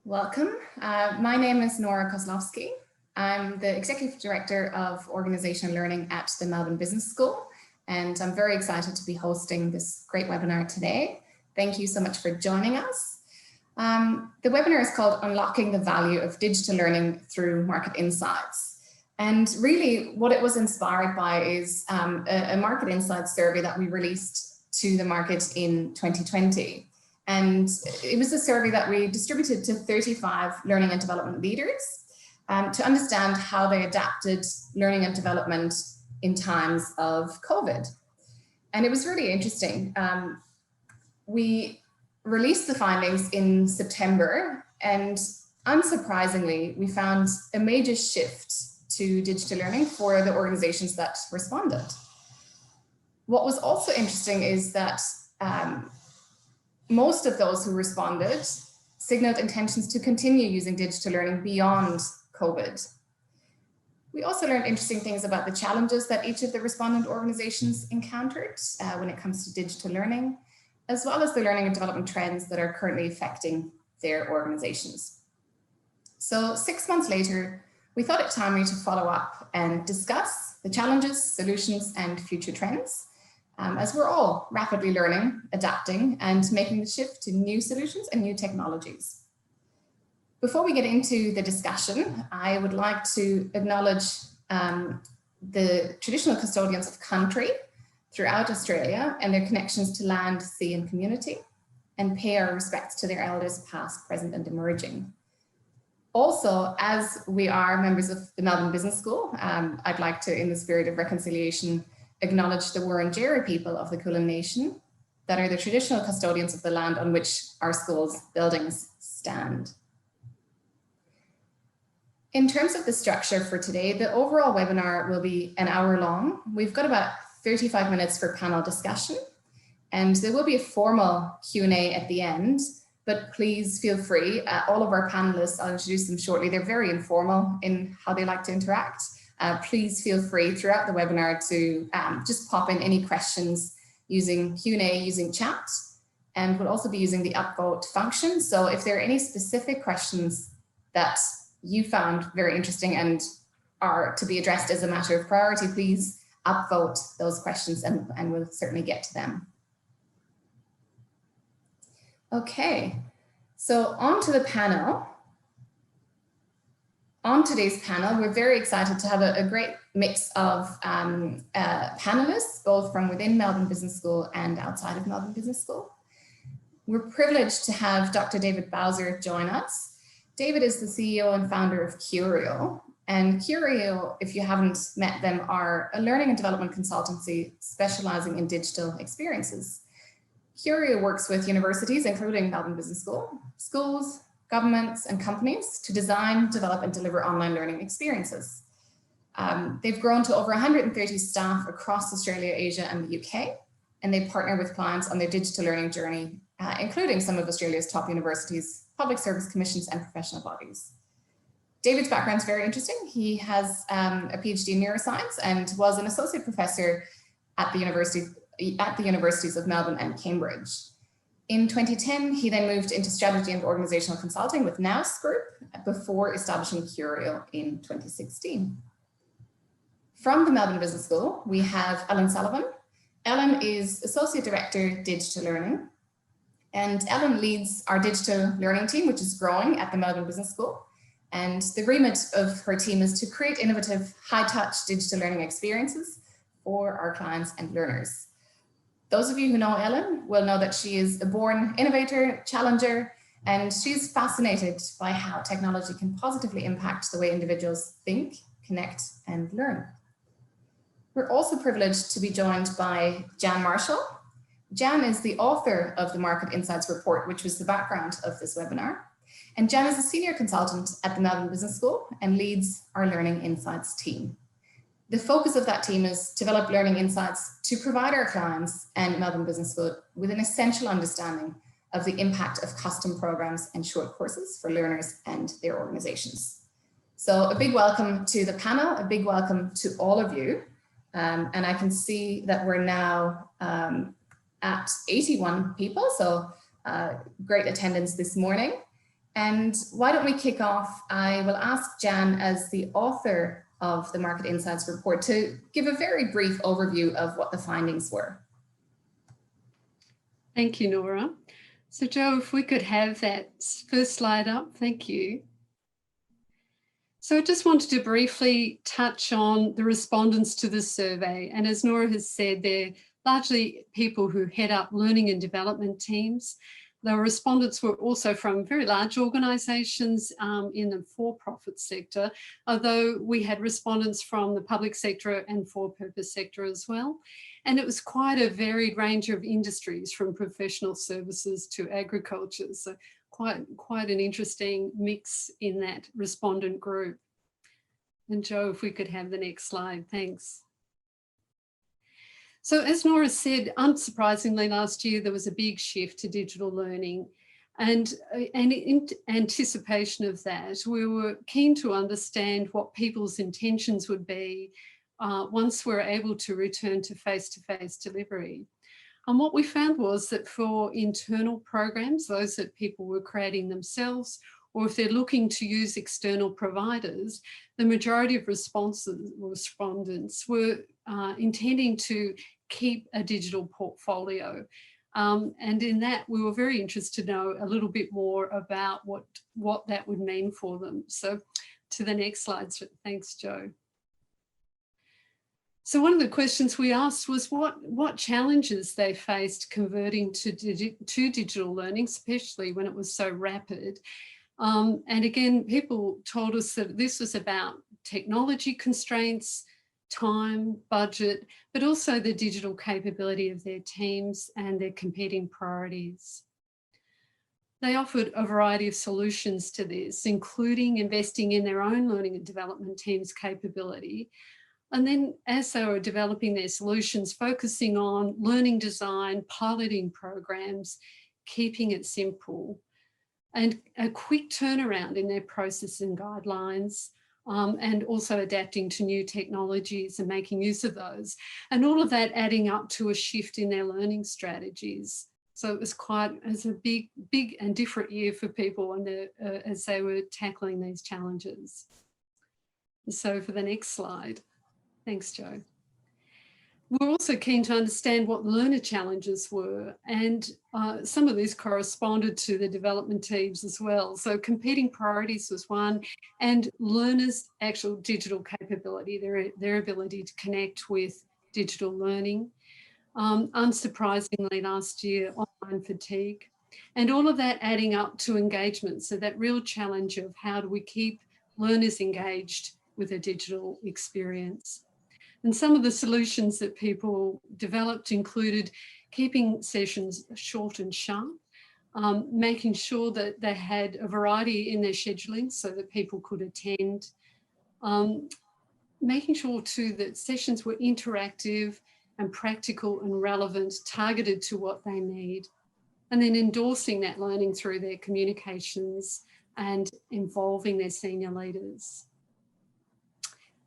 Welcome. My name is Nora Koslowski. I'm the Executive Director of Organisational Learning at the Melbourne Business School, and I'm very excited to be hosting this great webinar today. Thank you so much for joining us. The webinar is called Unlocking the Value of Digital Learning Through Market Insights. And really what it was inspired by is a market insights survey that we released to the market in 2020. And it was a survey that we distributed to 35 learning and development leaders to understand how they adapted learning and development in times of COVID. And it was really interesting. We released the findings in September, and unsurprisingly, we found a major shift to digital learning for the organizations that responded. What was also interesting is that most of those who responded signaled intentions to continue using digital learning beyond COVID. We also learned interesting things about the challenges that each of the respondent organizations encountered when it comes to digital learning, as well as the learning and development trends that are currently affecting their organizations. So 6 months later, we thought it timely to follow up and discuss the challenges, solutions, and future trends, as we're all rapidly learning, adapting, and making the shift to new solutions and new technologies. Before we get into the discussion, I would like to acknowledge the traditional custodians of country throughout Australia and their connections to land, sea, and community, and pay our respects to their elders past, present, and emerging. Also, as we are members of the Melbourne Business School, I'd like to, in the spirit of reconciliation, acknowledge the Wurundjeri people of the Kulin Nation that are the traditional custodians of the land on which our school's buildings stand. In terms of the structure for today, the overall webinar will be an hour long. We've got about 35 minutes for panel discussion, and there will be a formal Q&A at the end, but please feel free. All of our panelists, I'll introduce them shortly. They're very informal in how they like to interact. Please feel free throughout the webinar to just pop in any questions using Q&A, using chat, and we'll also be using the upvote function. So if there are any specific questions that you found very interesting and are to be addressed as a matter of priority, please upvote those questions and we'll certainly get to them. Okay, so on to the panel. On today's panel, we're very excited to have a great mix of panelists, both from within Melbourne Business School and outside of Melbourne Business School. We're privileged to have Dr. David Bowser join us. David is the CEO and founder of Curio. And Curio, if you haven't met them, are a learning and development consultancy specializing in digital experiences. Curio works with universities, including Melbourne Business School, schools, governments, and companies to design, develop, and deliver online learning experiences. They've grown to over 130 staff across Australia, Asia, and the UK, and they partner with clients on their digital learning journey, including some of Australia's top universities, public service commissions, and professional bodies. David's background is very interesting. He has a PhD in neuroscience and was an associate professor at the universities of Melbourne and Cambridge. In 2010, he then moved into strategy and organizational consulting with Nous Group before establishing Curio in 2016. From the Melbourne Business School, we have Ellen Sullivan. Ellen is Associate Director, Digital Learning, and Ellen leads our digital learning team, which is growing at the Melbourne Business School. And the remit of her team is to create innovative, high-touch digital learning experiences for our clients and learners. Those of you who know Ellen will know that she is a born innovator, challenger, and she's fascinated by how technology can positively impact the way individuals think, connect, and learn. We're also privileged to be joined by Jan Marshall. Jan is the author of the Market Insights Report, which was the background of this webinar. And Jan is a senior consultant at the Melbourne Business School and leads our Learning Insights team. The focus of that team is to develop learning insights to provide our clients and Melbourne Business School with an essential understanding of the impact of custom programs and short courses for learners and their organizations. So a big welcome to the panel, a big welcome to all of you. And I can see that we're now at 81 people, so great attendance this morning. And why don't we kick off? I will ask Jan, as the author of the Market Insights report, to give a very brief overview of what the findings were. Thank you, Nora. So Joe, if we could have that first slide up, thank you. So I just wanted to briefly touch on the respondents to the survey. And as Nora has said, they're largely people who head up learning and development teams. The respondents were also from very large organisations in the for-profit sector, although we had respondents from the public sector and for-purpose sector as well. And it was quite a varied range of industries, from professional services to agriculture. So quite an interesting mix in that respondent group. And Joe, if we could have the next slide, thanks. So as Nora said, unsurprisingly, last year there was a big shift to digital learning. And in anticipation of that, we were keen to understand what people's intentions would be once we're able to return to face-to-face delivery. And what we found was that for internal programs, those that people were creating themselves, or if they're looking to use external providers, the majority of respondents were intending to keep a digital portfolio. And in that, we were very interested to know a little bit more about what that would mean for them. So to the next slide, thanks, Joe. So one of the questions we asked was what challenges they faced converting to digital learning, especially when it was so rapid. And again, people told us that this was about technology constraints, time, budget, but also the digital capability of their teams and their competing priorities. They offered a variety of solutions to this, including investing in their own learning and development team's capability. And then as they were developing their solutions, focusing on learning design, piloting programs, keeping it simple, and a quick turnaround in their process and guidelines, and also adapting to new technologies and making use of those. And all of that adding up to a shift in their learning strategies. So it was a big and different year for people and as they were tackling these challenges. So for the next slide. Thanks, Joe. We're also keen to understand what learner challenges were, and some of these corresponded to the development teams as well. So competing priorities was one, and learners' actual digital capability, their ability to connect with digital learning. Unsurprisingly, last year, online fatigue, and all of that adding up to engagement. So that real challenge of how do we keep learners engaged with a digital experience. And some of the solutions that people developed included keeping sessions short and sharp, making sure that they had a variety in their scheduling so that people could attend, making sure too that sessions were interactive and practical and relevant, targeted to what they need, and then endorsing that learning through their communications and involving their senior leaders.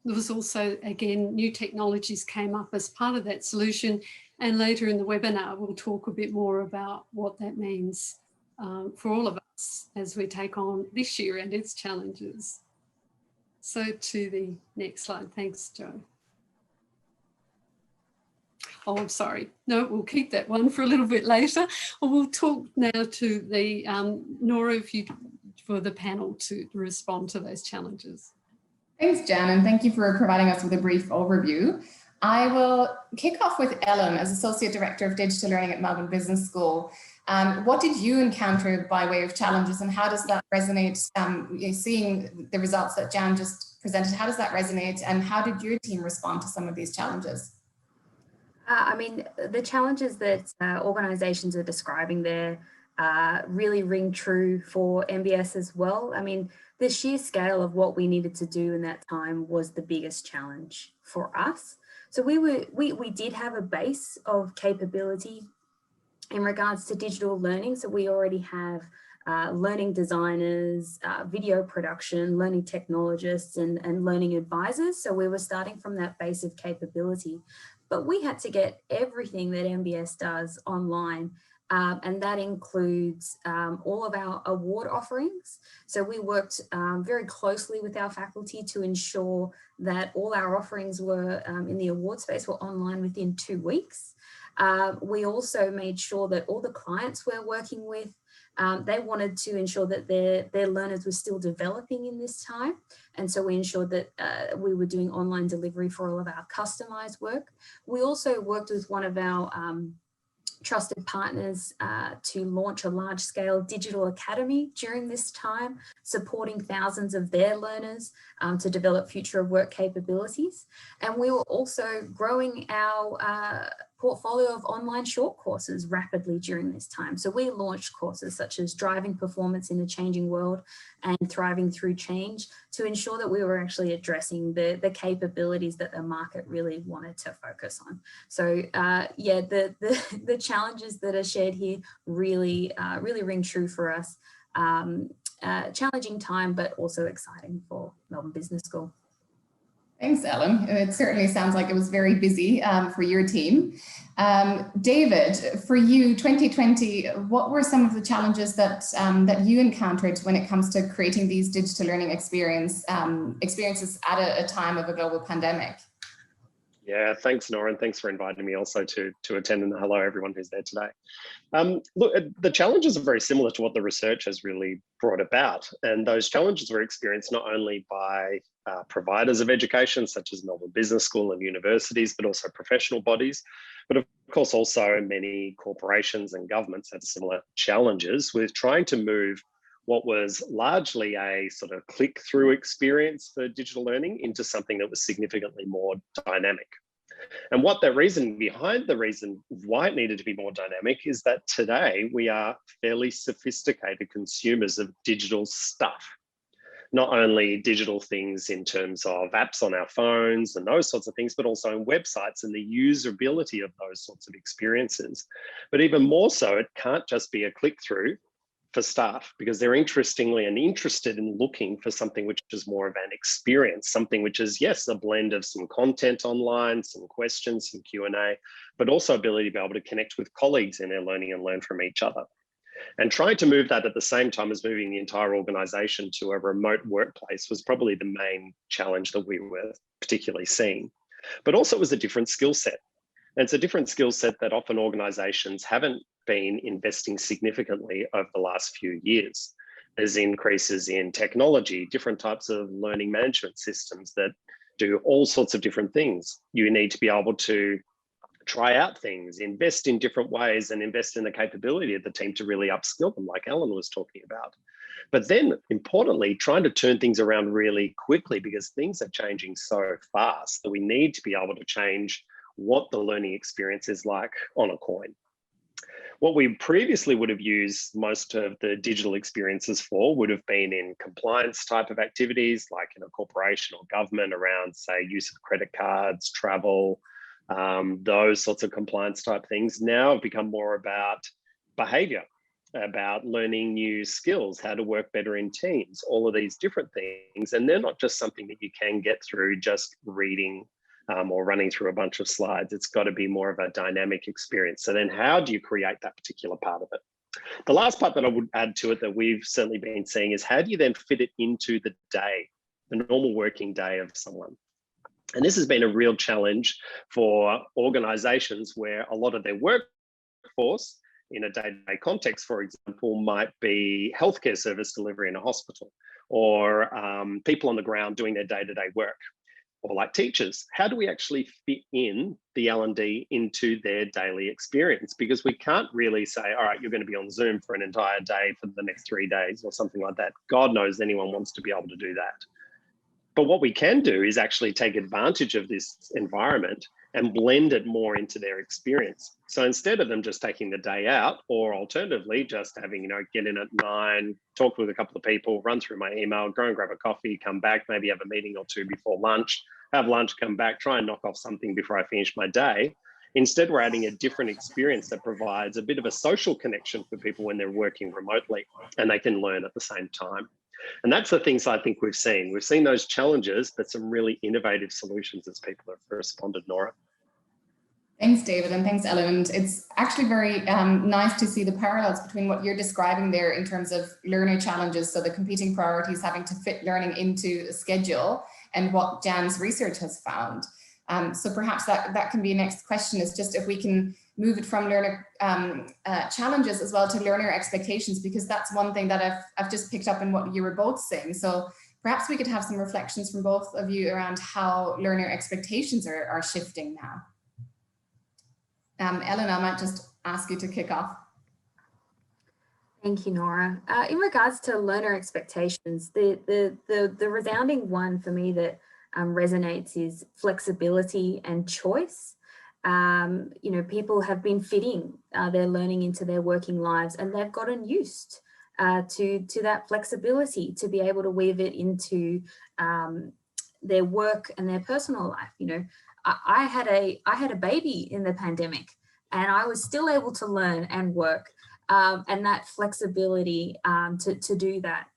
There was also, again, new technologies came up as part of that solution, and later in the webinar we'll talk a bit more about what that means for all of us as we take on this year and its challenges. So to the next slide. Thanks, Joe. Oh, I'm sorry. No, we'll keep that one for a little bit later. We'll talk now to the Nora, for the panel to respond to those challenges. Thanks, Jan, and thank you for providing us with a brief overview. I will kick off with Ellen as Associate Director of Digital Learning at Melbourne Business School. What did you encounter by way of challenges, and how does that resonate? Seeing the results that Jan just presented, how does that resonate, and how did your team respond to some of these challenges? I mean, the challenges that organisations are describing there really ring true for MBS as well. I mean, the sheer scale of what we needed to do in that time was the biggest challenge for us. So we did have a base of capability in regards to digital learning. So we already have learning designers, video production, learning technologists, and learning advisors. So we were starting from that base of capability. But we had to get everything that MBS does online and that includes all of our award offerings. So we worked very closely with our faculty to ensure that all our offerings were in the award space were online within 2 weeks. We also made sure that all the clients we're working with, they wanted to ensure that their learners were still developing in this time. And so we ensured that we were doing online delivery for all of our customized work. We also worked with one of our trusted partners to launch a large-scale digital academy during this time, supporting thousands of their learners to develop future of work capabilities. And we were also growing our portfolio of online short courses rapidly during this time. So we launched courses such as Driving Performance in a Changing World and Thriving Through Change to ensure that we were actually addressing the capabilities that the market really wanted to focus on. So yeah, the challenges that are shared here really ring true for us. Challenging time, but also exciting for Melbourne Business School. Thanks, Ellen. It certainly sounds like it was very busy for your team. David, for you, 2020, what were some of the challenges that you encountered when it comes to creating these digital learning experiences at a time of a global pandemic? Yeah, thanks, Nora, and thanks for inviting me also to attend, and hello everyone who's there today. Look, the challenges are very similar to what the research has really brought about, and those challenges were experienced not only by providers of education such as Melbourne Business School and universities, but also professional bodies, but of course also many corporations and governments had similar challenges with trying to move what was largely a sort of click-through experience for digital learning into something that was significantly more dynamic. And what the reason behind the reason why it needed to be more dynamic is that today we are fairly sophisticated consumers of digital stuff. Not only digital things in terms of apps on our phones and those sorts of things, but also in websites and the usability of those sorts of experiences. But even more so, it can't just be a click-through for staff, because they're interested in looking for something which is more of an experience, something which is, yes, a blend of some content online, some questions, some Q&A, but also ability to be able to connect with colleagues in their learning and learn from each other. And trying to move that at the same time as moving the entire organization to a remote workplace was probably the main challenge that we were particularly seeing. But also it was a different skill set. And it's a different skill set that often organizations haven't been investing significantly over the last few years. There's increases in technology, different types of learning management systems that do all sorts of different things. You need to be able to try out things, invest in different ways, and invest in the capability of the team to really upskill them, like Ellen was talking about. But then importantly, trying to turn things around really quickly, because things are changing so fast that we need to be able to change what the learning experience is like on a coin. What we previously would have used most of the digital experiences for would have been in compliance type of activities, like in a corporation or government around, say, use of credit cards, travel, those sorts of compliance type things now have become more about behavior, about learning new skills, how to work better in teams, all of these different things. And they're not just something that you can get through just reading or running through a bunch of slides. It's got to be more of a dynamic experience. So then how do you create that particular part of it? The last part that I would add to it that we've certainly been seeing is how do you then fit it into the day, the normal working day of someone? And this has been a real challenge for organizations where a lot of their workforce in a day-to-day context, for example, might be healthcare service delivery in a hospital, or people on the ground doing their day-to-day work, or like teachers. How do we actually fit in the L&D into their daily experience? Because we can't really say, all right, you're going to be on Zoom for an entire day for the next 3 days or something like that. God knows anyone wants to be able to do that. But what we can do is actually take advantage of this environment and blend it more into their experience. So instead of them just taking the day out, or alternatively just having, get in at 9, talk with a couple of people, run through my email, go and grab a coffee, come back, maybe have a meeting or two before lunch, have lunch, come back, try and knock off something before I finish my day. Instead, we're adding a different experience that provides a bit of a social connection for people when they're working remotely, and they can learn at the same time. And that's the things I think we've seen. We've seen those challenges, but some really innovative solutions as people have responded, Nora. Thanks, David, and thanks, Ellen. And it's actually very nice to see the parallels between what you're describing there in terms of learner challenges, so the competing priorities having to fit learning into a schedule, and what Jan's research has found. So perhaps that can be a next question, is just if we can move it from learner challenges as well to learner expectations, because that's one thing that I've just picked up in what you were both saying. So perhaps we could have some reflections from both of you around how learner expectations are shifting now. Ellen, I might just ask you to kick off. Thank you, Nora. In regards to learner expectations, the resounding one for me that resonates is flexibility and choice. You know, people have been fitting their learning into their working lives, and they've gotten used to that flexibility, to be able to weave it into their work and their personal life. You know, I had a baby in the pandemic, and I was still able to learn and work, and that flexibility to do that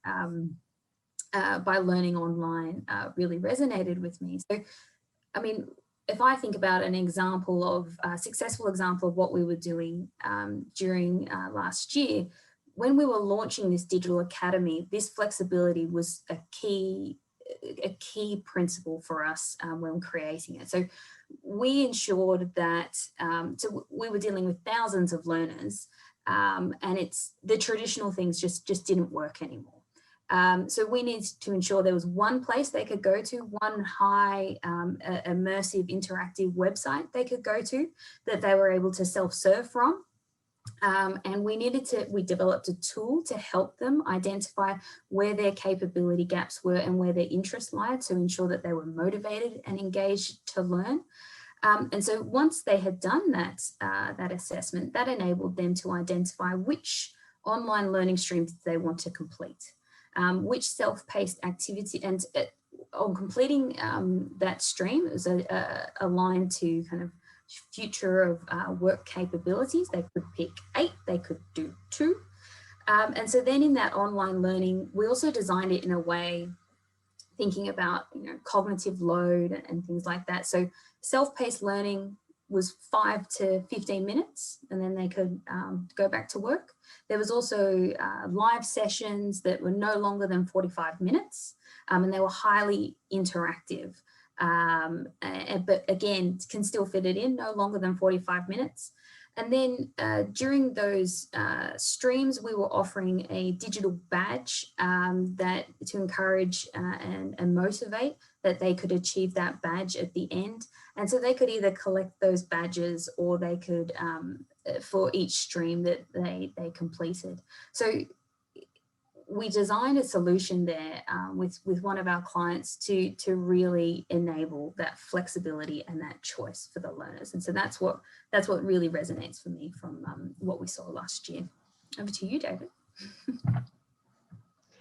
by learning online really resonated with me. So, I mean, if I think about an example of a successful example of what we were doing during last year, when we were launching this digital academy, this flexibility was a key principle for us when creating it. So we ensured that so we were dealing with thousands of learners, and it's the traditional things just didn't work anymore. So we needed to ensure there was one place they could go to, one high immersive interactive website they could go to that they were able to self-serve from. And we developed a tool to help them identify where their capability gaps were and where their interests lied, to ensure that they were motivated and engaged to learn. And so once they had done that assessment, that enabled them to identify which online learning streams they want to complete, which self-paced activity, and on completing that stream, it was aligned to kind of future of work capabilities. They could pick 8, they could do 2. And so then in that online learning, we also designed it in a way thinking about, you know, cognitive load and things like that. So self-paced learning was 5 to 15 minutes, and then they could go back to work. There was also live sessions that were no longer than 45 minutes, and they were highly interactive. But again, can still fit it in, no longer than 45 minutes. And then during those streams, we were offering a digital badge that to encourage and motivate that they could achieve that badge at the end. And so they could either collect those badges, or they could, for each stream that they completed. So we designed a solution there with one of our clients to really enable that flexibility and that choice for the learners. And so that's what really resonates for me from what we saw last year. Over to you, David.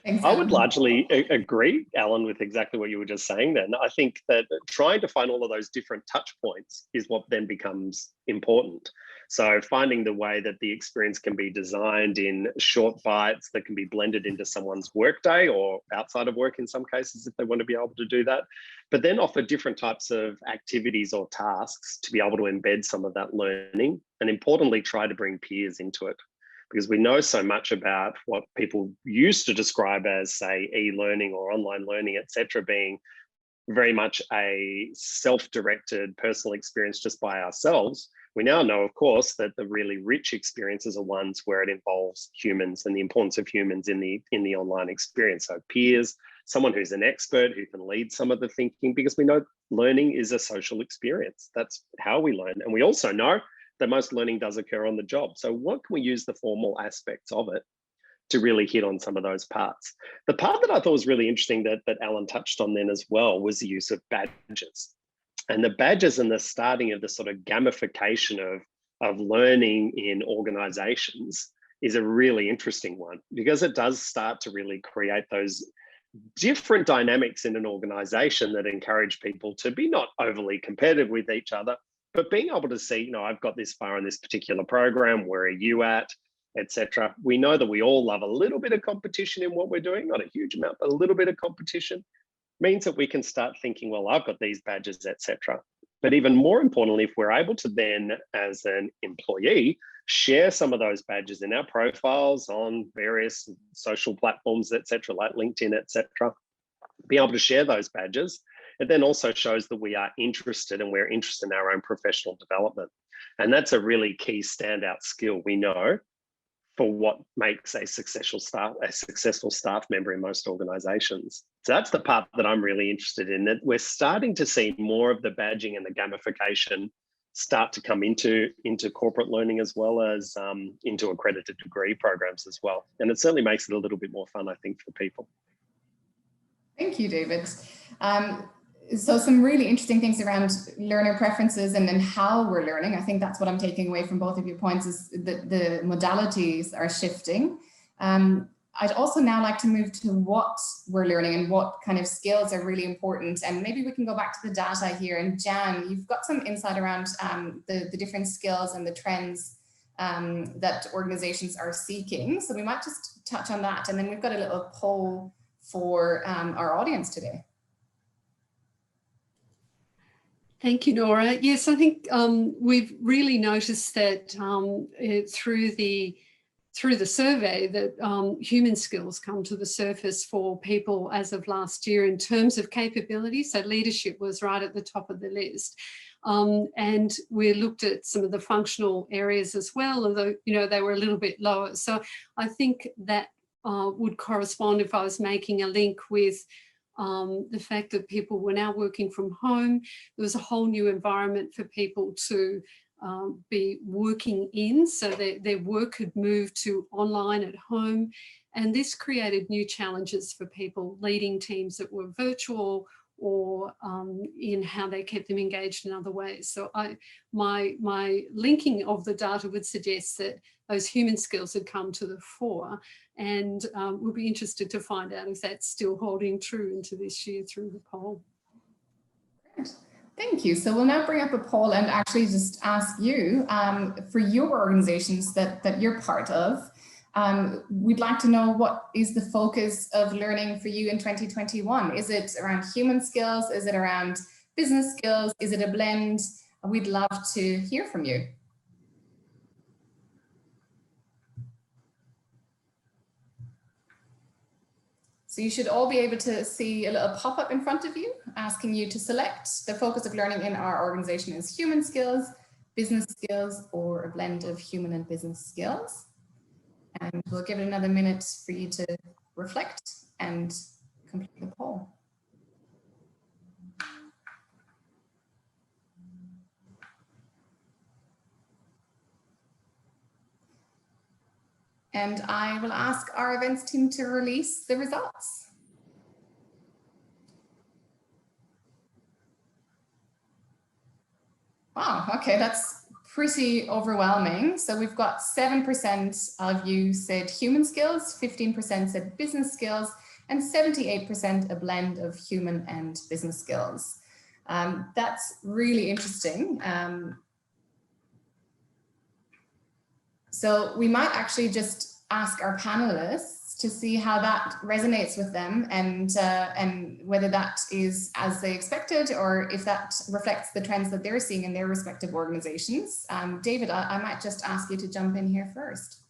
Thanks, I would largely agree, Alan, with exactly what you were just saying then. I think that trying to find all of those different touch points is what then becomes important. So finding the way that the experience can be designed in short bites that can be blended into someone's workday or outside of work in some cases, if they want to be able to do that, but then offer different types of activities or tasks to be able to embed some of that learning, and importantly, try to bring peers into it. Because we know so much about what people used to describe as, say, e-learning or online learning, etc., being very much a self-directed personal experience just by ourselves. We now know, of course, that the really rich experiences are ones where it involves humans and the importance of humans in the online experience. So peers, someone who's an expert who can lead some of the thinking, because we know learning is a social experience. That's how we learn. And we also know that most learning does occur on the job. So what can we use the formal aspects of it to really hit on some of those parts? The part that I thought was really interesting that Alan touched on then as well was the use of badges. And the badges and the starting of the sort of gamification of learning in organizations is a really interesting one, because it does start to really create those different dynamics in an organization that encourage people to be not overly competitive with each other, but being able to see, you know, I've got this far in this particular program, where are you at, etc. We know that we all love a little bit of competition in what we're doing, not a huge amount, but a little bit of competition means that we can start thinking, well, I've got these badges, etc. But even more importantly, if we're able to then, as an employee, share some of those badges in our profiles on various social platforms, etc., like LinkedIn, etc., be able to share those badges, it then also shows that we are interested and we're interested in our own professional development. And that's a really key standout skill, we know, for what makes a successful staff member in most organizations. So that's the part that I'm really interested in, that we're starting to see more of the badging and the gamification start to come into corporate learning, as well as into accredited degree programs as well. And it certainly makes it a little bit more fun, I think, for people. Thank you, David. So some really interesting things around learner preferences and how we're learning. I think that's what I'm taking away from both of your points, is that the modalities are shifting. I'd also now like to move to what we're learning and what kind of skills are really important. And maybe we can go back to the data here. And Jan, you've got some insight around the different skills and the trends that organizations are seeking. So we might just touch on that. And then we've got a little poll for our audience today. Thank you, Nora. Yes, I think we've really noticed that through the survey that human skills come to the surface for people as of last year in terms of capability. So leadership was right at the top of the list. And we looked at some of the functional areas as well, although, you know, they were a little bit lower. So I think that would correspond if I was making a link with the fact that people were now working from home. There was a whole new environment for people to be working in, so their work had moved to online at home, and this created new challenges for people leading teams that were virtual or in how they kept them engaged in other ways. So my linking of the data would suggest that those human skills had come to the fore, and we'll be interested to find out if that's still holding true into this year through the poll. Great. Thank you. So we'll now bring up a poll and actually just ask you, for your organizations that you're part of, we'd like to know, what is the focus of learning for you in 2021? Is it around human skills? Is it around business skills? Is it a blend? We'd love to hear from you. So you should all be able to see a little pop-up in front of you asking you to select the focus of learning in our organization is human skills, business skills, or a blend of human and business skills. And we'll give it another minute for you to reflect and complete the poll. And I will ask our events team to release the results. Wow, okay, that's pretty overwhelming. So we've got 7% of you said human skills, 15% said business skills, and 78% a blend of human and business skills. That's really interesting. So we might actually just ask our panelists to see how that resonates with them, and whether that is as they expected, or if that reflects the trends that they're seeing in their respective organizations. David, I might just ask you to jump in here first.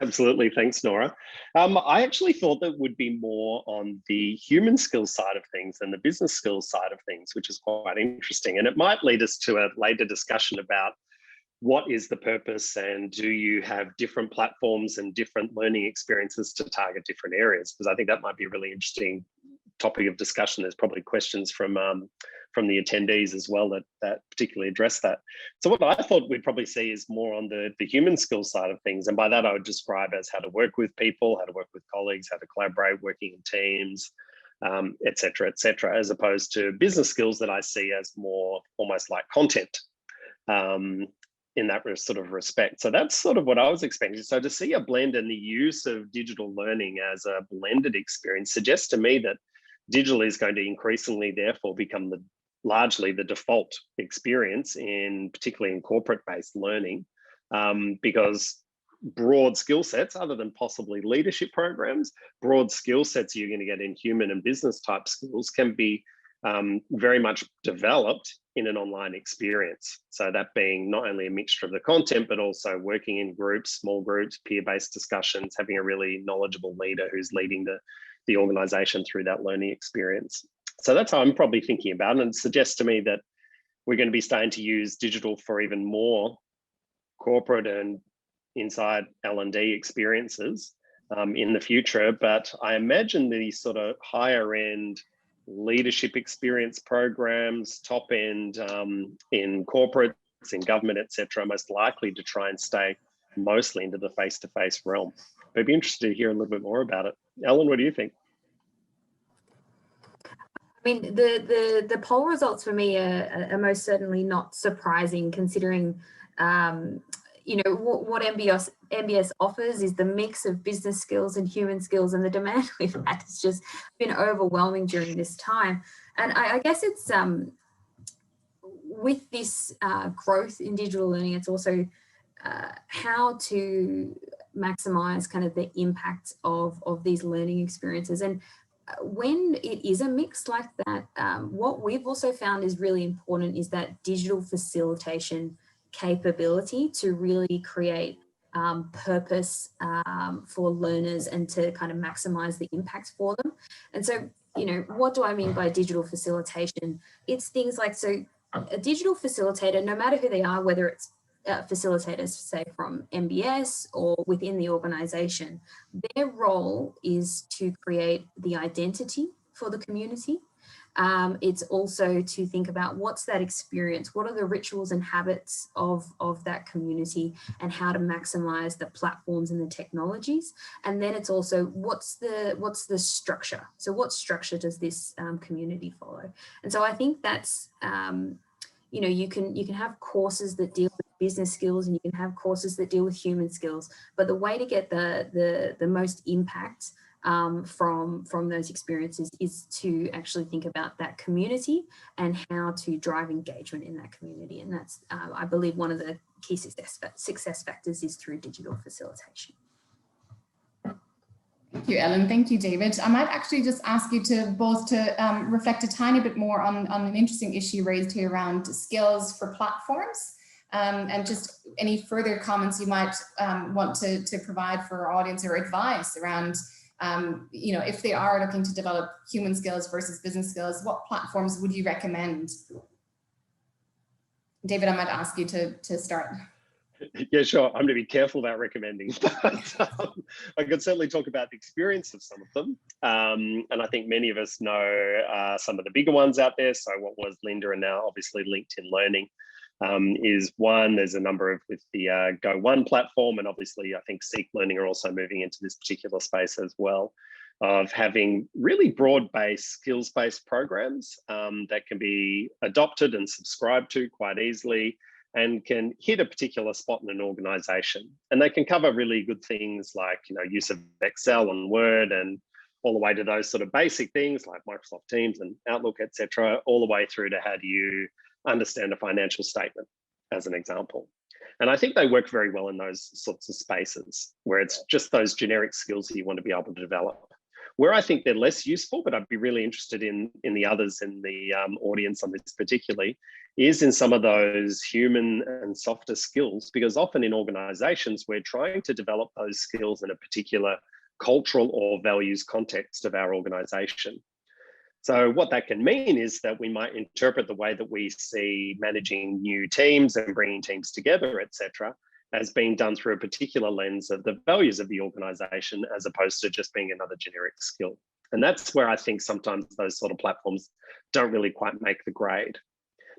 Absolutely, thanks, Nora. I actually thought that would be more on the human skills side of things than the business skills side of things, which is quite interesting. And it might lead us to a later discussion about what is the purpose, and do you have different platforms and different learning experiences to target different areas? Because I think that might be a really interesting topic of discussion. There's probably questions from the attendees as well that particularly address that. So what I thought we'd probably see is more on the human skills side of things. And by that, I would describe as how to work with people, how to work with colleagues, how to collaborate, working in teams, et cetera, as opposed to business skills that I see as more almost like content. In that sort of respect. So that's sort of what I was expecting. So to see a blend and the use of digital learning as a blended experience suggests to me that digital is going to increasingly therefore become largely the default experience, particularly in corporate-based learning, because broad skill sets, other than possibly leadership programs, broad skill sets you're going to get in human and business type skills can be very much developed in an online experience. So that being not only a mixture of the content, but also working in groups, small groups, peer-based discussions, having a really knowledgeable leader who's leading the organisation through that learning experience. So that's how I'm probably thinking about it, and it suggests to me that we're going to be starting to use digital for even more corporate and inside L&D experiences in the future. But I imagine these sort of higher end leadership experience programs, top end in corporates, in government, etc., most likely to try and stay mostly into the face-to-face realm. But I'd be interested to hear a little bit more about it. Ellen, what do you think? I mean, the poll results for me are most certainly not surprising, considering you know, what MBS offers is the mix of business skills and human skills, and the demand we've had has just been overwhelming during this time. And I guess it's with this growth in digital learning, it's also how to maximize kind of the impact of these learning experiences. And when it is a mix like that, what we've also found is really important is that digital facilitation capability to really create purpose for learners and to kind of maximize the impact for them. And so, you know, what do I mean by digital facilitation? It's things like, so a digital facilitator, no matter who they are, whether it's facilitators, say from MBS or within the organisation, their role is to create the identity for the community. It's also to think about what's that experience, what are the rituals and habits of that community, and how to maximize the platforms and the technologies. And then it's also what's the structure. So what structure does this community follow? And so I think that's you know, you can have courses that deal with business skills, and you can have courses that deal with human skills, but the way to get the most impact from those experiences is to actually think about that community and how to drive engagement in that community. And that's, I believe, one of the key success factors is through digital facilitation. Thank you, Ellen. Thank you, David. I might actually just ask you to both reflect a tiny bit more on an interesting issue raised here around skills for platforms, and just any further comments you might want to provide for our audience, or advice around, you know, if they are looking to develop human skills versus business skills, what platforms would you recommend? David, I might ask you to start. Yeah, sure. I'm going to be careful about recommending, but I could certainly talk about the experience of some of them. And I think many of us know some of the bigger ones out there. So what was Linda and now obviously LinkedIn Learning is one. There's a number of with the Go One platform, and obviously I think Seek Learning are also moving into this particular space as well, of having really broad-based skills-based programs that can be adopted and subscribed to quite easily, and can hit a particular spot in an organization. And they can cover really good things like, you know, use of Excel and Word, and all the way to those sort of basic things like Microsoft Teams and Outlook, etc., all the way through to how do you understand a financial statement, as an example. And I think they work very well in those sorts of spaces where it's just those generic skills that you want to be able to develop. Where I think they're less useful, but I'd be really interested in the others in the audience on this particularly, is in some of those human and softer skills, because often in organizations, we're trying to develop those skills in a particular cultural or values context of our organization. So what that can mean is that we might interpret the way that we see managing new teams and bringing teams together, etc., as being done through a particular lens of the values of the organization, as opposed to just being another generic skill. And that's where I think sometimes those sort of platforms don't really quite make the grade.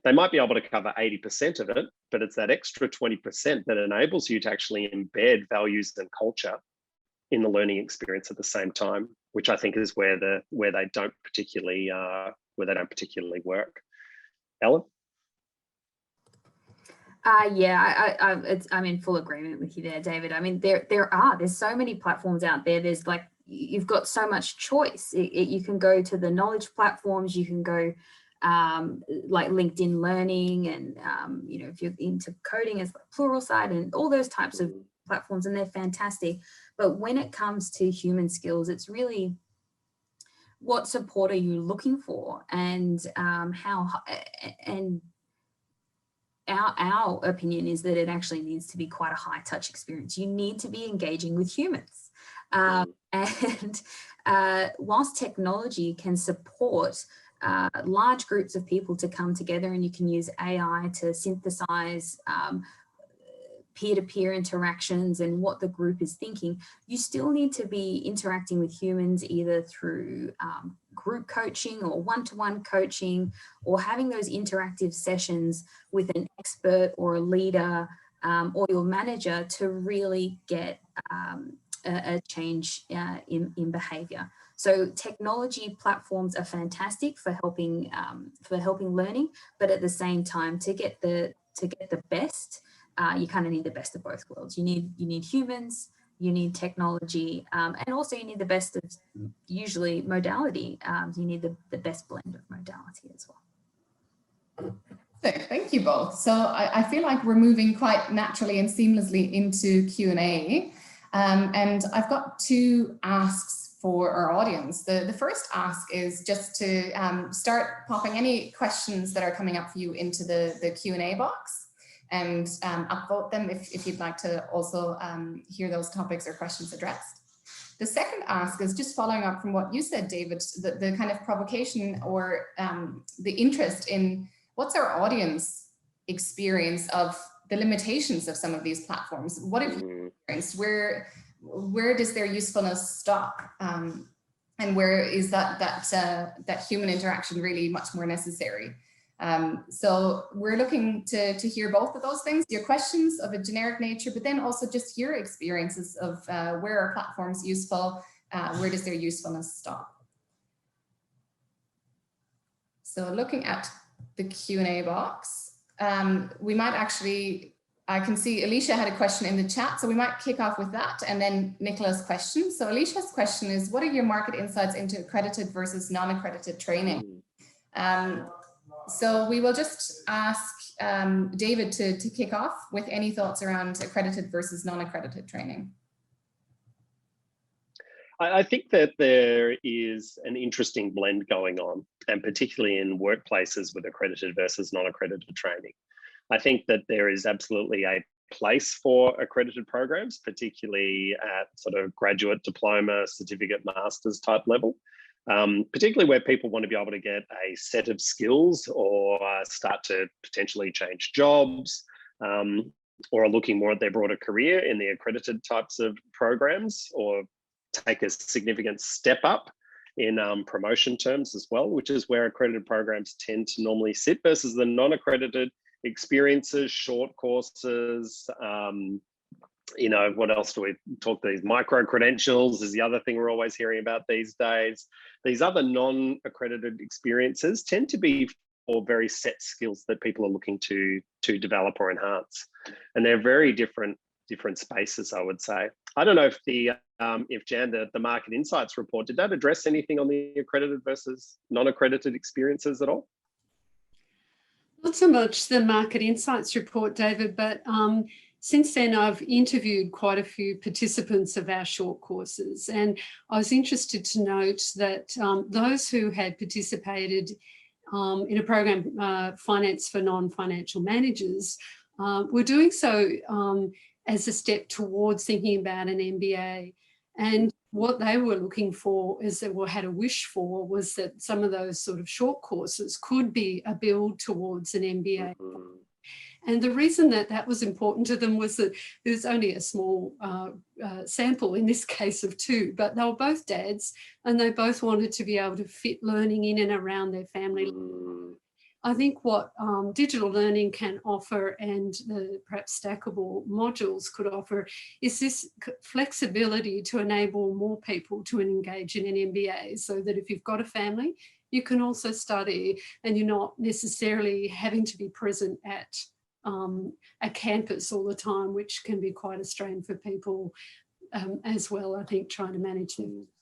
They might be able to cover 80% of it, but it's that extra 20% that enables you to actually embed values and culture in the learning experience at the same time, which I think is where they don't particularly work. Ellen? Yeah, I'm in full agreement with you there, David. I mean, there's so many platforms out there. There's like, you've got so much choice. You can go to the knowledge platforms, you can go like LinkedIn Learning, and you know, if you're into coding as the plural side, and all those types of platforms, and they're fantastic. But when it comes to human skills, it's really what support are you looking for, and our opinion is that it actually needs to be quite a high touch experience. You need to be engaging with humans. And whilst technology can support large groups of people to come together, and you can use AI to synthesize peer-to-peer interactions and what the group is thinking, you still need to be interacting with humans either through group coaching or one-to-one coaching, or having those interactive sessions with an expert or a leader or your manager to really get a change in behavior. So technology platforms are fantastic for helping learning, but at the same time, to get the best, you kind of need the best of both worlds. You need humans, you need technology, and also you need the best of usually modality. You need the best blend of modality as well. Thank you both. So I feel like we're moving quite naturally and seamlessly into Q&A. And I've got two asks for our audience. The first ask is just to start popping any questions that are coming up for you into the Q&A box, and upvote them if you'd like to also hear those topics or questions addressed. The second ask is just following up from what you said, David, the kind of provocation or the interest in what's our audience experience of the limitations of some of these platforms. What have you experienced? Where does their usefulness stop? And where is that human interaction really much more necessary? So we're looking to hear both of those things, your questions of a generic nature, but then also just your experiences of where are platforms useful, where does their usefulness stop? So looking at the Q&A box, we might actually, I can see Alicia had a question in the chat, so we might kick off with that, and then Nicola's question. So Alicia's question is, what are your market insights into accredited versus non-accredited training? So we will just ask David to kick off with any thoughts around accredited versus non-accredited training. I think that there is an interesting blend going on, and particularly in workplaces with accredited versus non-accredited training. I think that there is absolutely a place for accredited programs, particularly at sort of graduate diploma, certificate, master's type level. Particularly where people want to be able to get a set of skills or start to potentially change jobs, or are looking more at their broader career in the accredited types of programs, or take a significant step up in promotion terms as well, which is where accredited programs tend to normally sit versus the non-accredited experiences, short courses. You know, what else do we talk? These micro credentials is the other thing we're always hearing about these days. These other non-accredited experiences tend to be for very set skills that people are looking to develop or enhance, and they're very different spaces, I would say. I don't know if if Jan, the Market Insights report, did that address anything on the accredited versus non-accredited experiences at all? Not so much the Market Insights report, David, but since then I've interviewed quite a few participants of our short courses, and I was interested to note that those who had participated in a program, Finance for Non-Financial Managers, were doing so as a step towards thinking about an MBA. And what they were looking for had a wish for, was that some of those sort of short courses could be a build towards an MBA. And the reason that was important to them was that there's only a small sample in this case of two, but they were both dads and they both wanted to be able to fit learning in and around their family. I think what digital learning can offer, and the perhaps stackable modules could offer, is this flexibility to enable more people to engage in an MBA, so that if you've got a family, you can also study and you're not necessarily having to be present at a campus all the time, which can be quite a strain for people as well, I think, trying to manage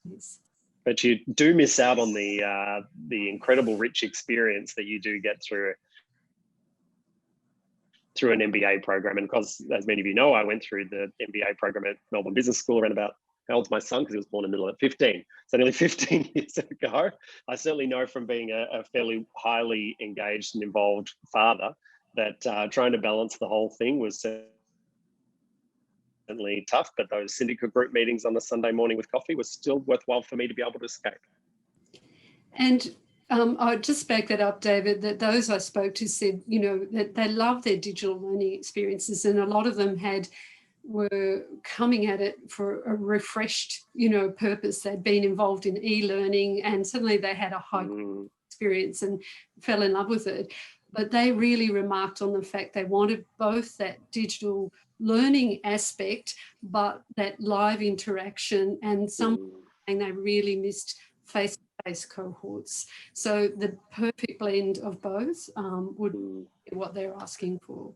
this. But you do miss out on the incredible rich experience that you do get through an MBA program. And because, as many of you know, I went through the MBA program at Melbourne Business School around about how old's my son? Because he was born in the middle of 15. So nearly 15 years ago. I certainly know from being a fairly highly engaged and involved father that trying to balance the whole thing was certainly tough, but those syndicate group meetings on the Sunday morning with coffee was still worthwhile for me to be able to escape. And I just back that up, David, that those I spoke to said, you know, that they love their digital learning experiences, and a lot of them were coming at it for a refreshed, you know, purpose. They'd been involved in e-learning and suddenly they had a high experience and fell in love with it. But they really remarked on the fact they wanted both that digital learning aspect, but that live interaction, and some saying they really missed face-to-face cohorts. So the perfect blend of both would be what they're asking for.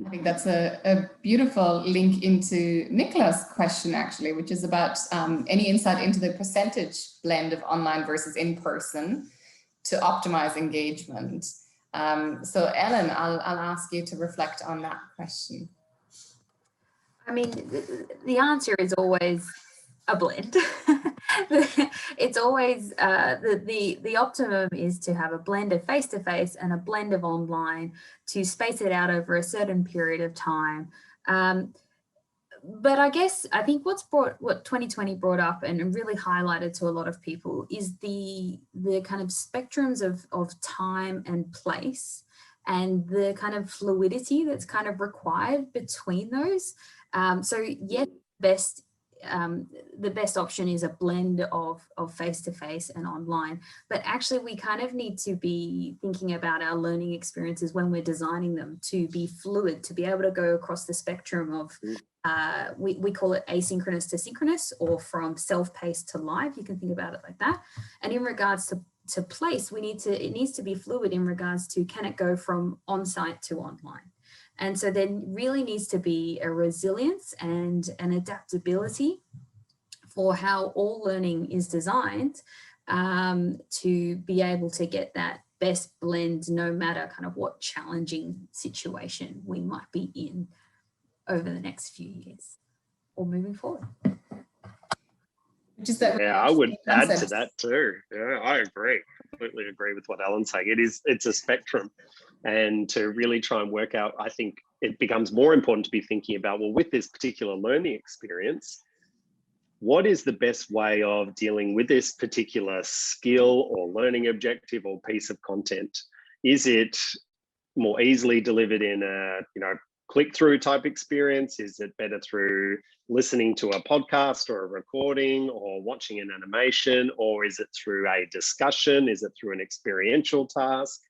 I think that's a beautiful link into Nicola's question, actually, which is about any insight into the percentage blend of online versus in-person to optimize engagement. So Ellen, I'll ask you to reflect on that question. I mean, the answer is always a blend. It's always the optimum is to have a blend of face-to-face and a blend of online to space it out over a certain period of time. But I think what 2020 brought up and really highlighted to a lot of people is the kind of spectrums of time and place and the kind of fluidity that's kind of required between those. So yes, the best option is a blend of face-to-face and online, but actually we kind of need to be thinking about our learning experiences when we're designing them to be fluid, to be able to go across the spectrum of we call it asynchronous to synchronous, or from self-paced to live. You can think about it like that. And in regards to place, it needs to be fluid in regards to, can it go from on-site to online? And so there really needs to be a resilience and an adaptability for how all learning is designed to be able to get that best blend, no matter kind of what challenging situation we might be in over the next few years or moving forward. Just that I would add to that too. Yeah, I agree. Completely agree with what Ellen's saying. It's a spectrum, and to really try and work out, I think it becomes more important to be thinking about, well, with this particular learning experience, what is the best way of dealing with this particular skill or learning objective or piece of content? Is it more easily delivered in a, click-through type experience? Is it better through listening to a podcast or a recording or watching an animation? Or is it through a discussion? Is it through an experiential task?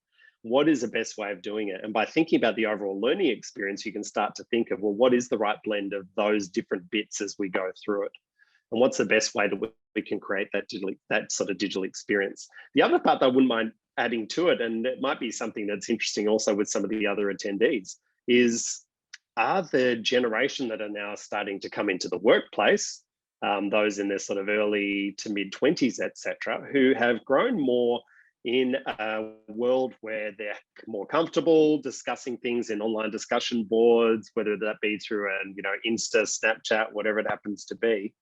What is the best way of doing it? And by thinking about the overall learning experience, you can start to think of, well, what is the right blend of those different bits as we go through it? And what's the best way that we can create that sort of digital experience? The other part that I wouldn't mind adding to it, and it might be something that's interesting also with some of the other attendees, is are the generation that are now starting to come into the workplace, those in their sort of early to mid 20s, etc., who have grown more in a world where they're more comfortable discussing things in online discussion boards, whether that be through an Insta, Snapchat, whatever it happens to be.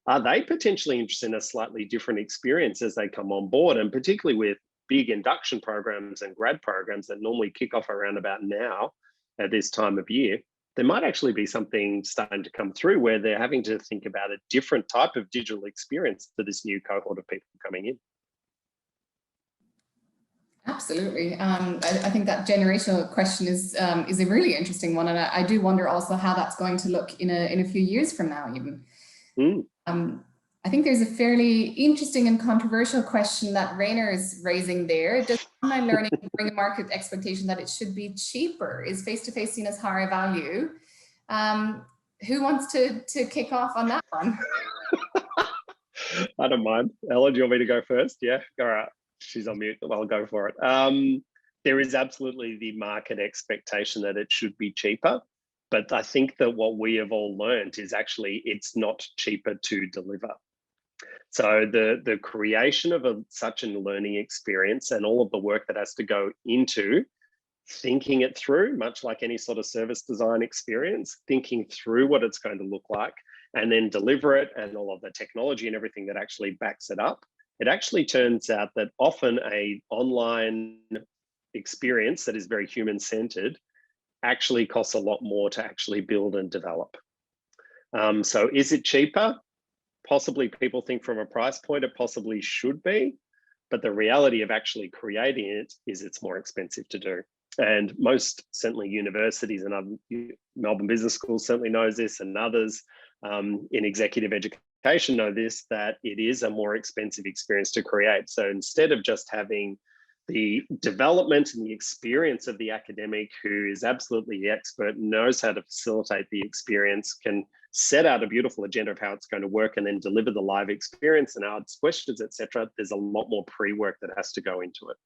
Are they potentially interested in a slightly different experience as they come on board? And particularly with big induction programs and grad programs that normally kick off around about now at this time of year, there might actually be something starting to come through where they're having to think about a different type of digital experience for this new cohort of people coming in. Absolutely. I think that generational question is a really interesting one. And I do wonder also how that's going to look in a few years from now, even. I think there's a fairly interesting and controversial question that Rainer is raising there. Does online learning bring a market expectation that it should be cheaper? Is face-to-face seen as higher value? Who wants to kick off on that one? I don't mind. Ella, do you want me to go first? Yeah, all right. She's on mute. Well, I'll go for it. There is absolutely the market expectation that it should be cheaper. But I think that what we have all learned is actually it's not cheaper to deliver. So the creation of such a learning experience and all of the work that has to go into thinking it through, much like any sort of service design experience, thinking through what it's going to look like, and then deliver it, and all of the technology and everything that actually backs it up. It actually turns out that often a online experience that is very human-centered actually costs a lot more to actually build and develop. So is it cheaper? Possibly. People think from a price point it possibly should be, but the reality of actually creating it is it's more expensive to do. And most, certainly universities and other, Melbourne Business School certainly knows this, and others in executive education know this, that it is a more expensive experience to create. So instead of just having the development and the experience of the academic who is absolutely the expert, knows how to facilitate the experience, can set out a beautiful agenda of how it's going to work, and then deliver the live experience and ask questions, etc., there's a lot more pre-work that has to go into it.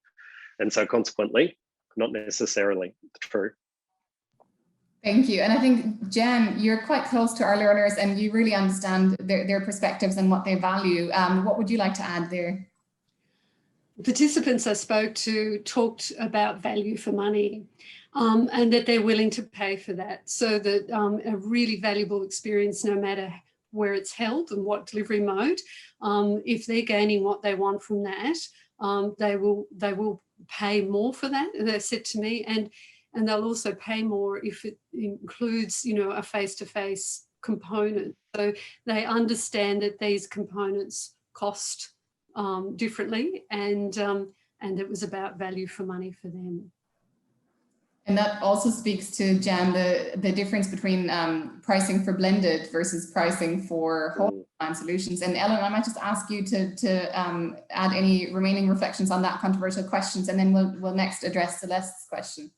And so consequently, not necessarily true. Thank you. And I think, Jen, you're quite close to our learners and you really understand their perspectives and what they value. What would you like to add there? Participants I spoke to talked about value for money, and that they're willing to pay for that. So that a really valuable experience, no matter where it's held and what delivery mode, if they're gaining what they want from that, they will pay more for that, they said to me, and they'll also pay more if it includes, you know, a face-to-face component. So they understand that these components cost differently, and it was about value for money for them. And that also speaks to, Jan, the difference between pricing for blended versus pricing for whole online solutions. And Ellen, I might just ask you to add any remaining reflections on that controversial questions, and then we'll next address Celeste's question.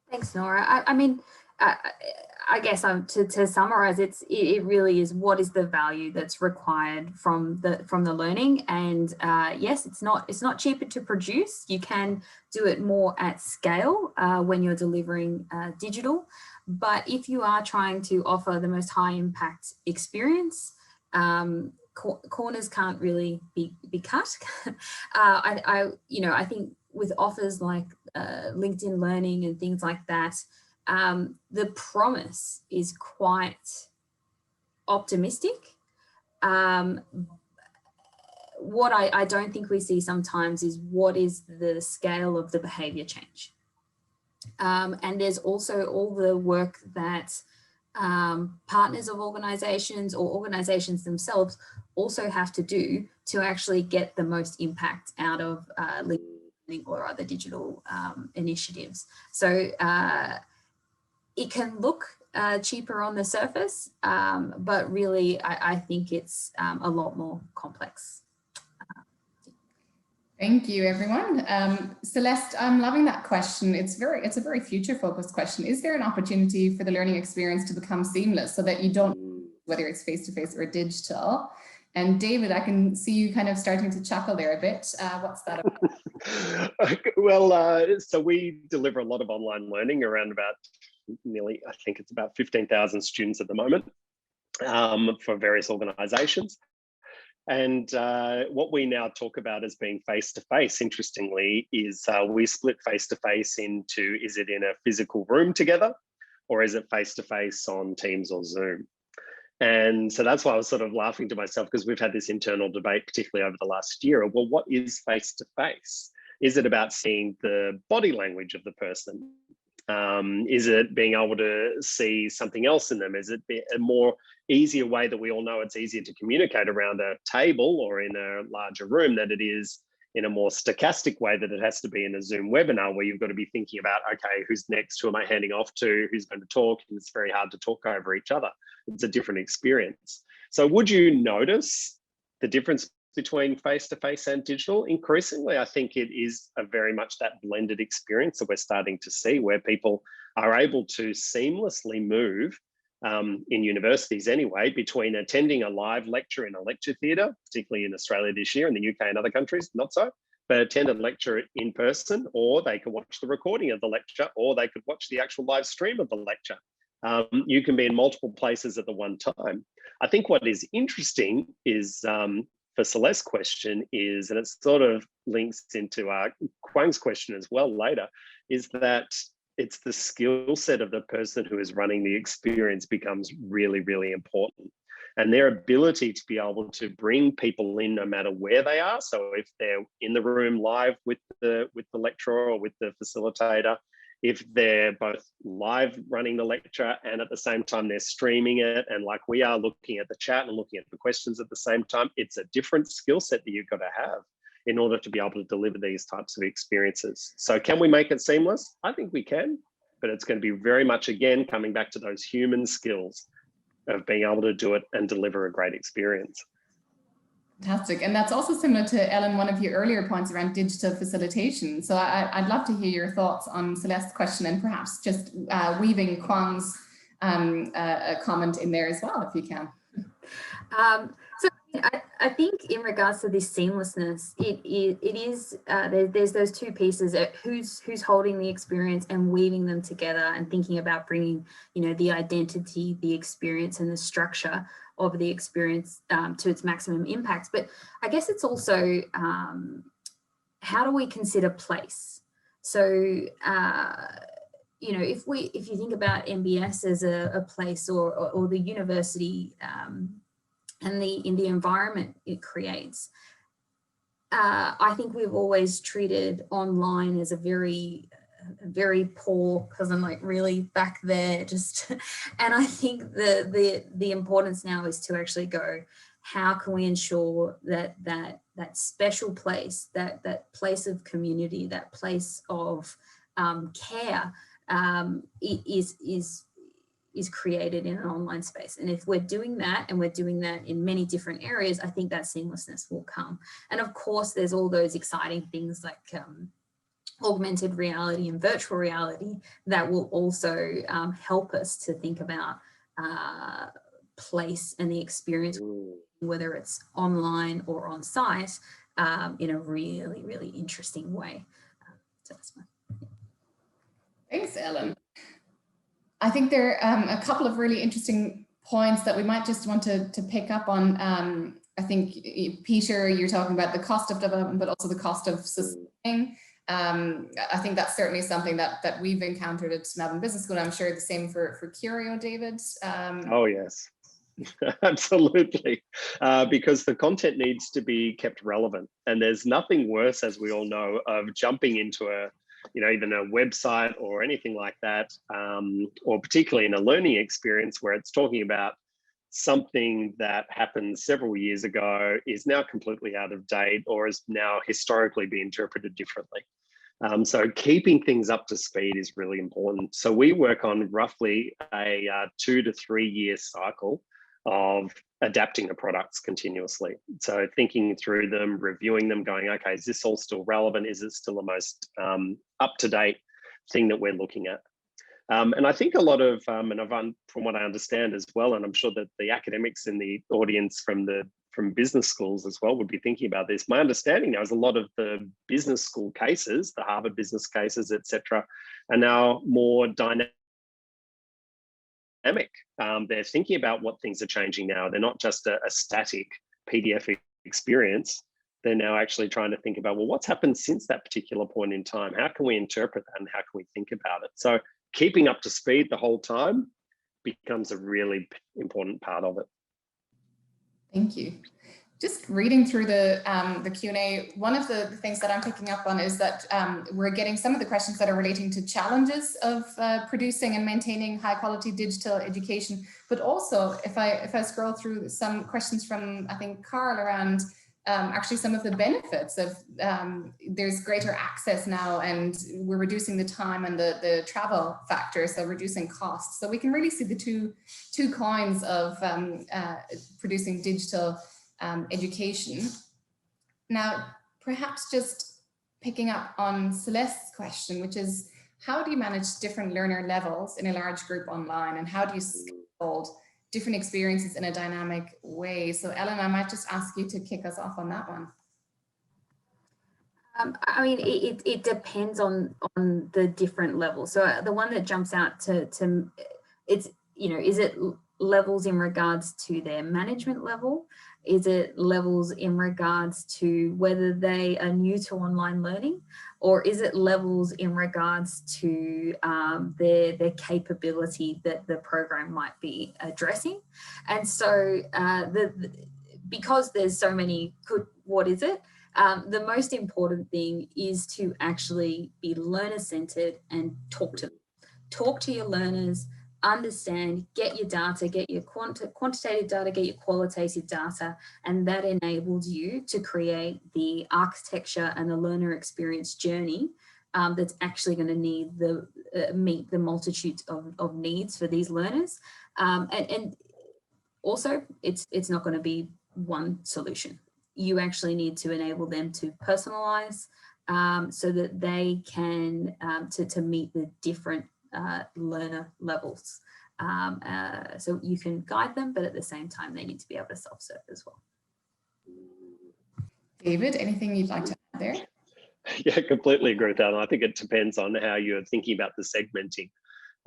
Thanks, Nora. I mean, I guess to summarize, it really is, what is the value that's required from the learning? And yes, it's not cheaper to produce. You can do it more at scale when you're delivering digital. But if you are trying to offer the most high impact experience, corners can't really be cut. I think with offers like LinkedIn Learning and things like that, the promise is quite optimistic. What I don't think we see sometimes is what is the scale of the behavior change. And there's also all the work that partners of organizations or organizations themselves also have to do to actually get the most impact out of LinkedIn or other digital initiatives. So it can look cheaper on the surface, but really I think it's a lot more complex. Thank you, everyone. Celeste, I'm loving that question. It's a very future-focused question. Is there an opportunity for the learning experience to become seamless so that you don't, whether it's face-to-face or digital? And David, I can see you kind of starting to chuckle there a bit. What's that about? Well, so we deliver a lot of online learning, around about nearly, I think it's about 15,000 students at the moment for various organizations. And what we now talk about as being face-to-face, interestingly, is we split face-to-face into, is it in a physical room together, or is it face-to-face on Teams or Zoom? And so that's why I was sort of laughing to myself, because we've had this internal debate, particularly over the last year, of, well, what is face-to-face? Is it about seeing the body language of the person? Is it being able to see something else in them? Is it a more easier way that we all know it's easier to communicate around a table or in a larger room than it is in a more stochastic way that it has to be in a Zoom webinar, where you've got to be thinking about, okay, who's next? Who am I handing off to? Who's going to talk? And it's very hard to talk over each other. It's a different experience. So would you notice the difference between face-to-face and digital? Increasingly, I think it is a very much that blended experience that we're starting to see, where people are able to seamlessly move in universities anyway, between attending a live lecture in a lecture theatre, particularly in Australia this year, in the UK and other countries, not so, but attend a lecture in person, or they can watch the recording of the lecture, or they could watch the actual live stream of the lecture. You can be in multiple places at the one time. I think what is interesting is, for Celeste's question is, and it sort of links into Kwang's question as well later, is that it's the skill set of the person who is running the experience becomes really, really important. And their ability to be able to bring people in no matter where they are. So if they're in the room live with the lecturer or with the facilitator, if they're both live running the lecture and at the same time they're streaming it, and like we are looking at the chat and looking at the questions at the same time, it's a different skill set that you've got to have in order to be able to deliver these types of experiences. So can we make it seamless? I think we can, but it's going to be very much, again, coming back to those human skills of being able to do it and deliver a great experience. Fantastic. And that's also similar to, Ellen, one of your earlier points around digital facilitation. So I'd love to hear your thoughts on Celeste's question, and perhaps just weaving Kwang's comment in there as well, if you can. So I think in regards to this seamlessness, there's those two pieces: who's holding the experience and weaving them together, and thinking about bringing, the identity, the experience, and the structure of the experience to its maximum impact. But I guess it's also how do we consider place? So if you think about MBS as a place, or the university and in the environment it creates, I think we've always treated online as a very poor, because I'm like really back there just and I think the importance now is to actually go, how can we ensure that special place, that place of community, that place of care is created in an online space. And if we're doing that, and we're doing that in many different areas, I think that seamlessness will come. And of course, there's all those exciting things like augmented reality and virtual reality that will also help us to think about place and the experience, whether it's online or on site, in a really, really interesting way. So that's my... Thanks, Ellen. I think there are a couple of really interesting points that we might just want to pick up on. I think, Peter, you're talking about the cost of development, but also the cost of sustaining. I think that's certainly something that we've encountered at Melbourne Business School. I'm sure the same for Curio, David. Oh, yes, absolutely. Because the content needs to be kept relevant. And there's nothing worse, as we all know, of jumping into even a website or anything like that, or particularly in a learning experience where it's talking about something that happened several years ago, is now completely out of date, or is now historically being interpreted differently. So keeping things up to speed is really important. So we work on roughly a 2 to 3 year cycle of adapting the products continuously. So thinking through them, reviewing them, going, okay, is this all still relevant? Is it still the most up-to-date thing that we're looking at? And I think a lot of, from what I understand as well, and I'm sure that the academics in the audience from business schools as well would be thinking about this. My understanding now is a lot of the business school cases, the Harvard business cases, etc., are now more dynamic. They're thinking about what things are changing now. They're not just a static PDF experience. They're now actually trying to think about, well, what's happened since that particular point in time? How can we interpret that, and how can we think about it? So keeping up to speed the whole time becomes a really important part of it. Thank you. Just reading through the Q&A, one of the things that I'm picking up on is that we're getting some of the questions that are relating to challenges of producing and maintaining high quality digital education, but also if I scroll through some questions from, I think, Carl, around actually some of the benefits of there's greater access now, and we're reducing the time and the travel factor, so reducing costs. So we can really see the two coins of producing digital education. Now, perhaps just picking up on Celeste's question, which is, how do you manage different learner levels in a large group online, and how do you scaffold different experiences in a dynamic way? So Ellen, I might just ask you to kick us off on that one. I mean, it depends on the different levels. So the one that jumps out to it's, is it levels in regards to their management level? Is it levels in regards to whether they are new to online learning? Or is it levels in regards to their capability that the program might be addressing? And so because there's so many good, what is it? The most important thing is to actually be learner-centered and talk to them. Talk to your learners, understand, get your data, get your quantitative data, get your qualitative data, and that enables you to create the architecture and the learner experience journey that's actually going to meet the multitude of needs for these learners. And also, it's not going to be one solution. You actually need to enable them to personalize so that they can to meet the different learner levels. So you can guide them, but at the same time, they need to be able to self-serve as well. David, anything you'd like to add there? Yeah, completely agree with that. And I think it depends on how you're thinking about the segmenting.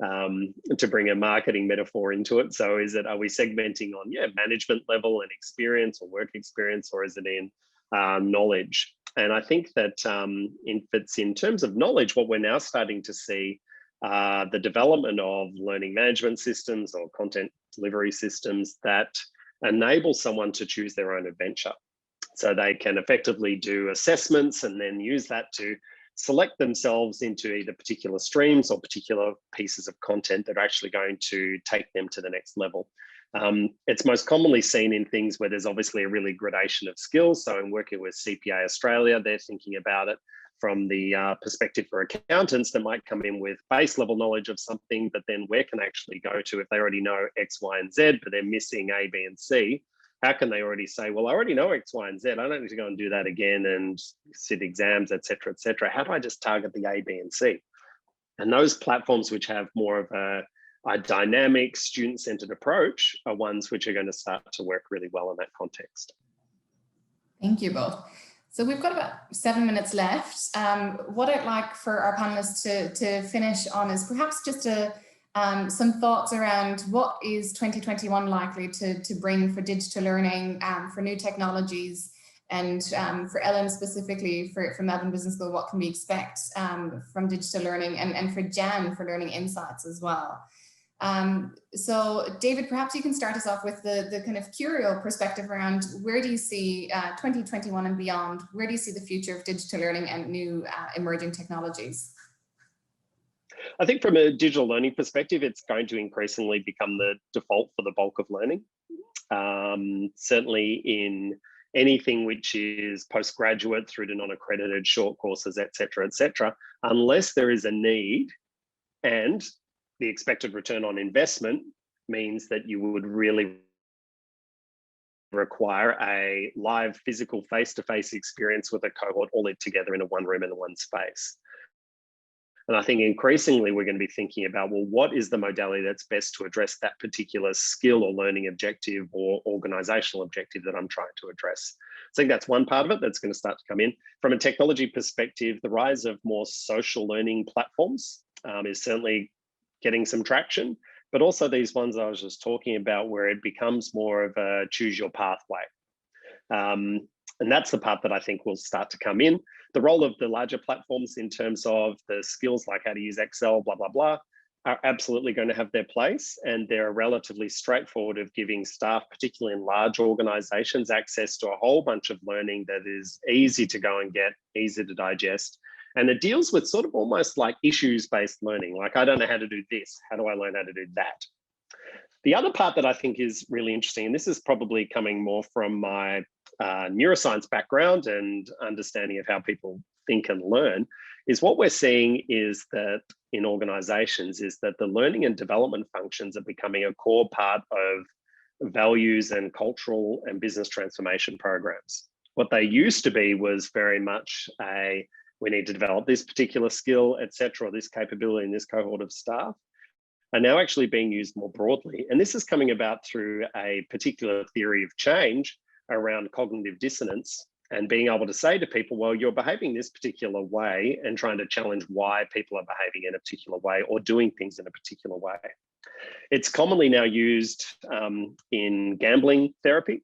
To bring a marketing metaphor into it. So are we segmenting on management level and experience or work experience, or is it in knowledge? And I think that if it's in terms of knowledge, what we're now starting to see the development of learning management systems or content delivery systems that enable someone to choose their own adventure. So they can effectively do assessments and then use that to select themselves into either particular streams or particular pieces of content that are actually going to take them to the next level. It's most commonly seen in things where there's obviously a really gradation of skills. So in working with CPA Australia, they're thinking about it from the perspective for accountants that might come in with base level knowledge of something, but then where can they actually go to if they already know X, Y, and Z, but they're missing A, B, and C? How can they already say, well, I already know X, Y, and Z. I don't need to go and do that again and sit exams, et cetera, et cetera. How do I just target the A, B, and C? And those platforms which have more of a dynamic, student-centered approach are ones which are going to start to work really well in that context. Thank you both. So we've got about 7 minutes left. What I'd like for our panelists to finish on is perhaps just some thoughts around what is 2021 likely to bring for digital learning, for new technologies, and for Ellen specifically, for Melbourne Business School, what can we expect from digital learning, and for Jan for learning insights as well. So David, perhaps you can start us off with the kind of Curio perspective around where do you see 2021 and beyond, where do you see the future of digital learning and new emerging technologies? I think from a digital learning perspective, it's going to increasingly become the default for the bulk of learning. Certainly in anything which is postgraduate through to non-accredited short courses, et cetera, unless there is a need and the expected return on investment means that you would really require a live physical face-to-face experience with a cohort all lived together in one room in one space. And I think increasingly we're going to be thinking about, well, what is the modality that's best to address that particular skill or learning objective or organizational objective that I'm trying to address? So I think that's one part of it that's going to start to come in. From a technology perspective, the rise of more social learning platforms is certainly getting some traction, but also these ones I was just talking about where it becomes more of a choose your pathway. And that's the part that I think will start to come in. The role of the larger platforms in terms of the skills like how to use Excel, blah, blah, blah, are absolutely going to have their place. And they're relatively straightforward of giving staff, particularly in large organizations, access to a whole bunch of learning that is easy to go and get, easy to digest. And it deals with sort of almost like issues-based learning. Like, I don't know how to do this. How do I learn how to do that? The other part that I think is really interesting, and this is probably coming more from my neuroscience background and understanding of how people think and learn, is what we're seeing is that in organizations is that the learning and development functions are becoming a core part of values and cultural and business transformation programs. What they used to be was very much we need to develop this particular skill, et cetera, or this capability in this cohort of staff, are now actually being used more broadly. And this is coming about through a particular theory of change around cognitive dissonance and being able to say to people, well, you're behaving this particular way, and trying to challenge why people are behaving in a particular way or doing things in a particular way. It's commonly now used in gambling therapy.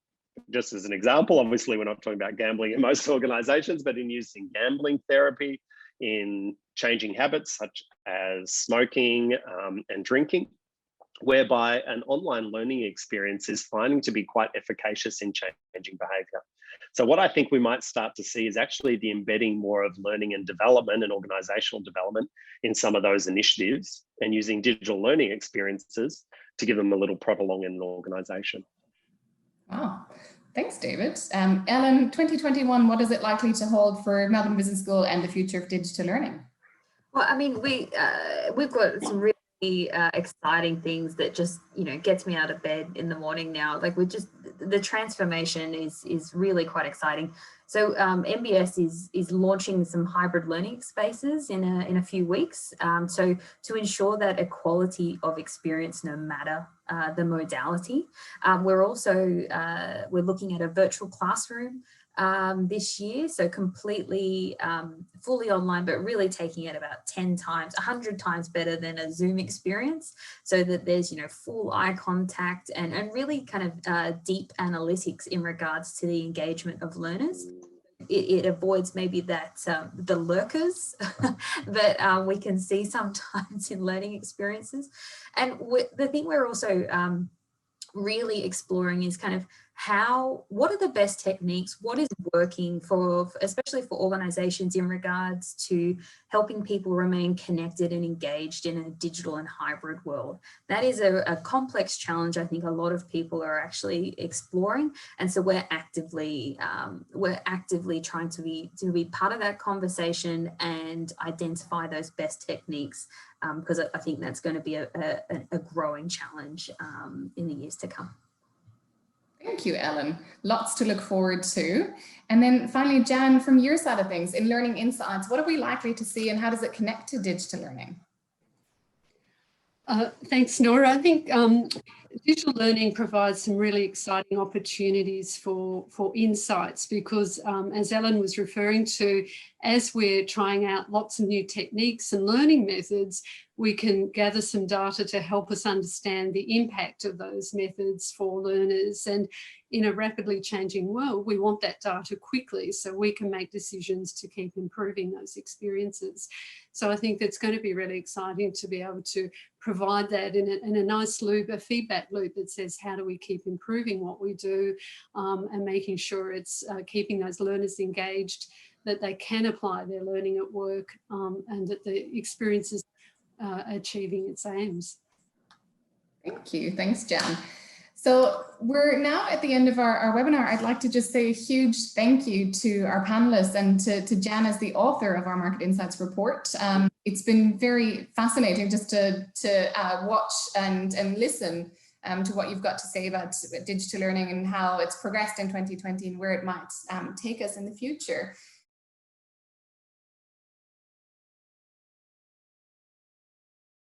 Just as an example, obviously we're not talking about gambling in most organizations, but in use in gambling therapy, in changing habits such as smoking and drinking, whereby an online learning experience is finding to be quite efficacious in changing behaviour. So what I think we might start to see is actually the embedding more of learning and development and organisational development in some of those initiatives, and using digital learning experiences to give them a little prolong in an organisation. Wow. Thanks, David. Ellen, 2021, what is it likely to hold for Melbourne Business School and the future of digital learning? Well, I mean, we've got some really exciting things that just, you know, gets me out of bed in the morning now. Like, the transformation is really quite exciting. So MBS is launching some hybrid learning spaces in a few weeks. So to ensure that equality of experience, no matter the modality, we're looking at a virtual classroom this year, so completely fully online, but really taking it about 10 times, 100 times better than a Zoom experience, so that there's, you know, full eye contact and really kind of deep analytics in regards to the engagement of learners. It avoids maybe that the lurkers that we can see sometimes in learning experiences. And the thing we're also really exploring is kind of what are the best techniques, what is working for, especially for organizations in regards to helping people remain connected and engaged in a digital and hybrid world. That is a complex challenge I think a lot of people are actually exploring, and so we're actively trying to be part of that conversation and identify those best techniques, because I think that's going to be a growing challenge in the years to come. Thank you, Ellen. Lots to look forward to. And then finally, Jan, from your side of things, in Learning Insights, what are we likely to see and how does it connect to digital learning? Thanks, Nora. I think digital learning provides some really exciting opportunities for insights, because as Ellen was referring to, as we're trying out lots of new techniques and learning methods, we can gather some data to help us understand the impact of those methods for learners. And in a rapidly changing world, we want that data quickly so we can make decisions to keep improving those experiences. So I think that's going to be really exciting to be able to provide that in a nice loop, a feedback loop that says, how do we keep improving what we do, and making sure it's keeping those learners engaged, that they can apply their learning at work, and that the experience is achieving its aims. Thank you. Thanks, Jan. So we're now at the end of our webinar. I'd like to just say a huge thank you to our panelists and to Jan as the author of our Market Insights report. It's been very fascinating just to watch and listen to what you've got to say about digital learning and how it's progressed in 2020 and where it might take us in the future.